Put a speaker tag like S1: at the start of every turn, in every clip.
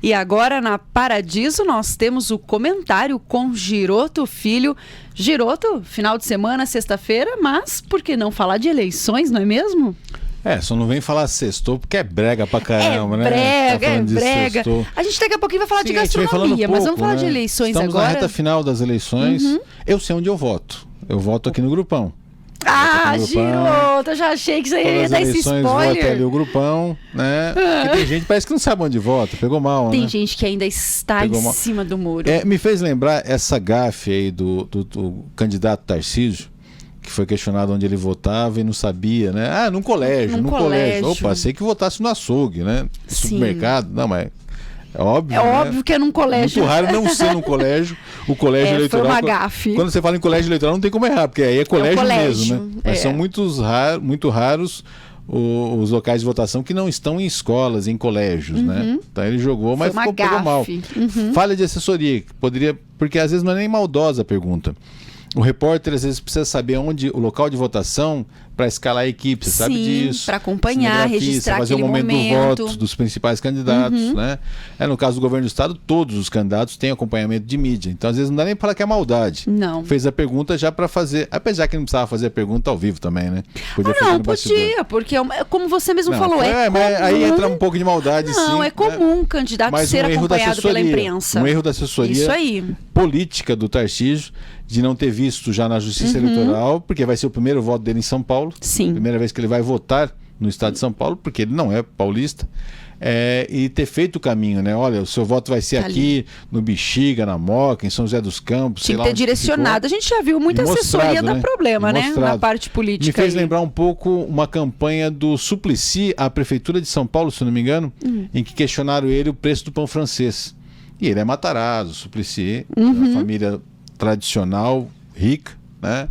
S1: E agora na Paradiso nós temos o comentário com Giroto Filho. Giroto, final de semana, sexta-feira, mas por que não falar de eleições, não é mesmo?
S2: Só não vem falar sextou, porque é brega pra caramba, né?
S1: É brega.
S2: Sextou.
S1: A gente daqui a pouquinho vai falar de gastronomia, mas vamos falar de eleições
S2: Estamos
S1: agora.
S2: na reta final das eleições. Eu sei onde eu voto. Eu voto aqui no Grupão.
S1: Giroto, eu já achei que você ia dar esse spoiler.
S2: Vota ali o Grupão, né? Porque tem gente que parece que não sabe onde vota, pegou mal,
S1: Tem
S2: né?
S1: gente que ainda está em cima do muro.
S2: Me fez lembrar essa gafe aí do candidato Tarcísio, que foi questionado onde ele votava e não sabia, né? Num colégio. Opa, sei que votasse no açougue, né?
S1: Sim.
S2: Supermercado. Não, mas é óbvio.
S1: Óbvio que é num colégio.
S2: Muito raro não ser num colégio. O colégio eleitoral.
S1: Foi uma gafe.
S2: Quando você fala em colégio eleitoral, não tem como errar, porque aí é colégio mesmo, né? Mas são muito raros os locais de votação que não estão em escolas, em colégios, né? Então ele jogou, mas pegou mal. Falha de assessoria, poderia, porque às vezes não é nem maldosa a pergunta. O repórter às vezes precisa saber onde o local de votação para escalar a equipe, você sabe disso.
S1: Para acompanhar, registrar
S2: fazer
S1: aquele
S2: o momento
S1: momento
S2: do voto dos principais candidatos, né? No caso do governo do estado, todos os candidatos têm acompanhamento de mídia. Então às vezes não dá nem para falar que é maldade.
S1: Não.
S2: Fez a pergunta já para fazer, apesar que não precisava fazer a pergunta ao vivo também, né?
S1: Podia, porque como você mesmo falou,
S2: mas aí entra um pouco de maldade, sim.
S1: Não, é comum um candidato ser acompanhado pela imprensa.
S2: Um erro da assessoria
S1: Isso aí.
S2: Política do Tarcísio, de não ter visto já na Justiça Eleitoral, porque vai ser o primeiro voto dele em São Paulo.
S1: Sim.
S2: Primeira vez que ele vai votar no estado de São Paulo, porque ele não é paulista. E ter feito o caminho, né? Olha, o seu voto vai ser aqui no Bexiga, na Moca, em São José dos Campos.
S1: Tinha que ter direcionado. A gente já viu muita assessoria dar problema, né? Na parte política.
S2: Me fez lembrar um pouco uma campanha do Suplicy à Prefeitura de São Paulo, se não me engano, em que questionaram ele o preço do pão francês. E ele é Matarazzo, Suplicy, uma família tradicional, rica, né?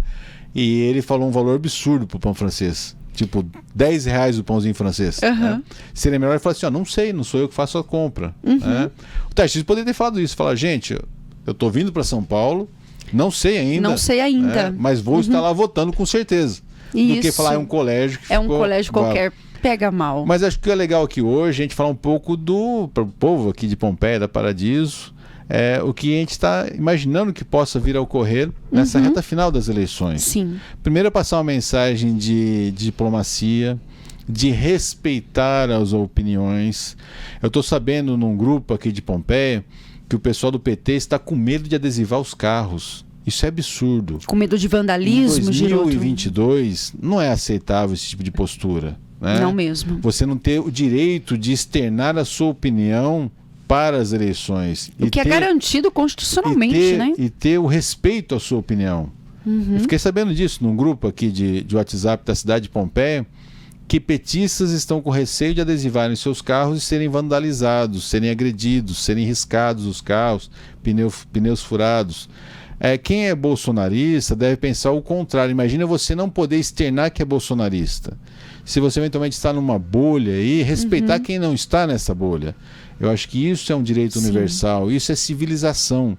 S2: E ele falou um valor absurdo pro pão francês. Tipo, R$10 o pãozinho francês. Né? Seria melhor ele falar assim, não sei, não sou eu que faço a compra. Né? O Tarcísio poderia ter falado isso, falar, gente, eu tô vindo para São Paulo, não sei ainda. Né? Mas vou estar lá votando com certeza.
S1: Isso.
S2: Do que falar um colégio que
S1: um colégio qualquer, pega mal.
S2: Mas acho que é legal aqui hoje a gente falar um pouco pro povo aqui de Pompeia, da Paradiso, o que a gente está imaginando que possa vir a ocorrer nessa reta final das eleições.
S1: Sim.
S2: Primeiro é passar uma mensagem de diplomacia, de respeitar as opiniões. Eu estou sabendo num grupo aqui de Pompeia que o pessoal do PT está com medo de adesivar os carros. Isso é absurdo.
S1: Com medo de vandalismo,
S2: Giroto? Em 2022 não é aceitável esse tipo de postura. Né?
S1: Não mesmo.
S2: Você não ter o direito de externar a sua opinião para as eleições.
S1: O que é garantido constitucionalmente, né?
S2: E ter o respeito à sua opinião. Eu fiquei sabendo disso num grupo aqui de WhatsApp da cidade de Pompeia, que petistas estão com receio de adesivarem seus carros e serem vandalizados, serem agredidos, serem riscados os carros, pneus furados. Quem é bolsonarista deve pensar o contrário. Imagina você não poder externar que é bolsonarista. Se você eventualmente está numa bolha aí, respeitar quem não está nessa bolha. Eu acho que isso é um direito universal, isso é civilização.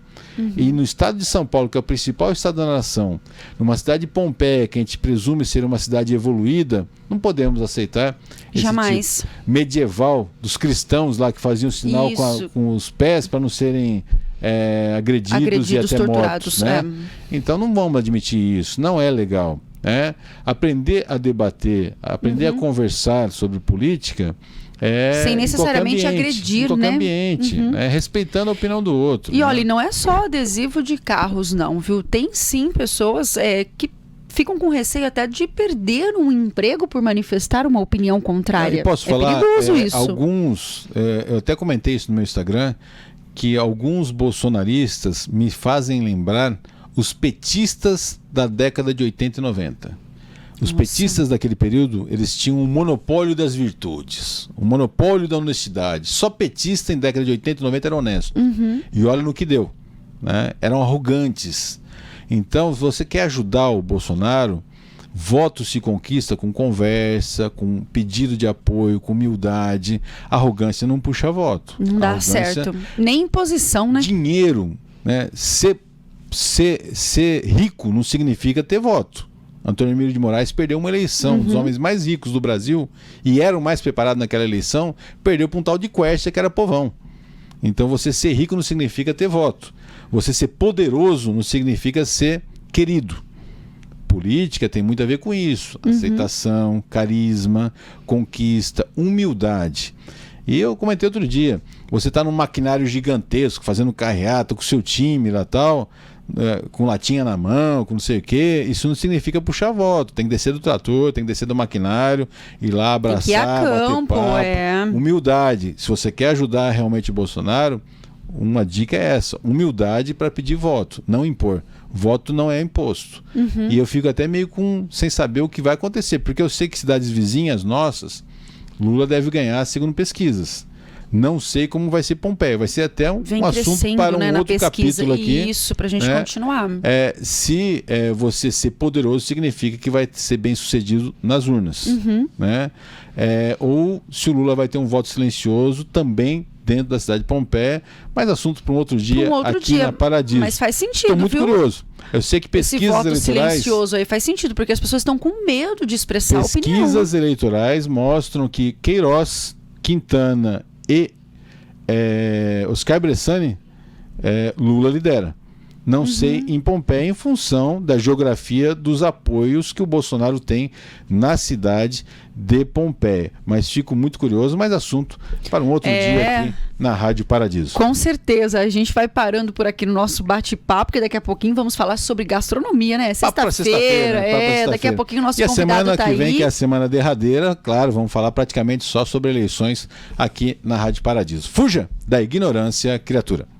S2: E no estado de São Paulo, que é o principal estado da nação, numa cidade de Pompeia, que a gente presume ser uma cidade evoluída, não podemos aceitar
S1: jamais
S2: tipo medieval dos cristãos lá que faziam sinal com os pés para não serem agredidos e até
S1: torturados,
S2: mortos. Né? Então não vamos admitir isso, não é legal. Aprender a debater, aprender a conversar sobre política
S1: sem necessariamente agredir,
S2: em qualquer ambiente, respeitando a opinião do outro.
S1: E olha, não é só adesivo de carros não, viu? Tem sim pessoas que ficam com receio até de perder um emprego por manifestar uma opinião contrária.
S2: Eu posso falar,
S1: perigoso isso.
S2: Alguns, eu até comentei isso no meu Instagram, que alguns bolsonaristas me fazem lembrar os petistas da década de 80 e 90. Os petistas daquele período, eles tinham um monopólio das virtudes, um monopólio da honestidade. Só petista em década de 80 e 90 era honesto. E olha no que deu. Né? Eram arrogantes. Então, se você quer ajudar o Bolsonaro, voto se conquista com conversa, com pedido de apoio, com humildade. Arrogância não puxa voto.
S1: Não dá certo. Nem imposição, né?
S2: Dinheiro, né? Ser rico não significa ter voto. Antônio Emílio de Moraes perdeu uma eleição, dos homens mais ricos do Brasil, e era o mais preparado naquela eleição, perdeu para um tal de Quércia, que era povão. Então você ser rico não significa ter voto. Você ser poderoso não significa ser querido. Política tem muito a ver com isso. Aceitação, carisma, conquista, humildade. E eu comentei outro dia, você está num maquinário gigantesco, fazendo carreata com o seu time lá tal, com latinha na mão, com não sei o quê, isso não significa puxar voto. Tem que descer do trator, tem que descer do maquinário, ir lá abraçar,
S1: tem que ir a campo,
S2: bater papo. Humildade. Se você quer ajudar realmente o Bolsonaro, uma dica é essa, humildade para pedir voto, não impor. Voto não é imposto. E eu fico até meio sem saber o que vai acontecer, porque eu sei que cidades vizinhas nossas, Lula deve ganhar segundo pesquisas. Não sei como vai ser Pompeia. Vai ser até um assunto para um outro capítulo aqui.
S1: Isso, para a gente continuar.
S2: Se você ser poderoso significa que vai ser bem sucedido nas urnas. Né? Ou se o Lula vai ter um voto silencioso também dentro da cidade de Pompeia, mas assunto para um outro dia na Paradiso.
S1: Mas faz sentido,
S2: Estou muito curioso. Eu sei que pesquisas eleitorais...
S1: Esse voto silencioso aí faz sentido, porque as pessoas estão com medo de expressar a opinião.
S2: Pesquisas eleitorais mostram que Queiroz, Quintana e Oscar Bressani, Lula lidera. Não sei em Pompeia, em função da geografia dos apoios que o Bolsonaro tem na cidade de Pompeia. Mas fico muito curioso, mas assunto para um outro dia aqui na Rádio Paradiso.
S1: Com certeza. A gente vai parando por aqui no nosso bate-papo, porque daqui a pouquinho vamos falar sobre gastronomia, né? Sexta-feira. Daqui a pouquinho o nosso convidado tá aí. E a semana que vem, que é a semana derradeira, claro, vamos falar praticamente só sobre eleições aqui na Rádio Paradiso. Fuja da ignorância, criatura.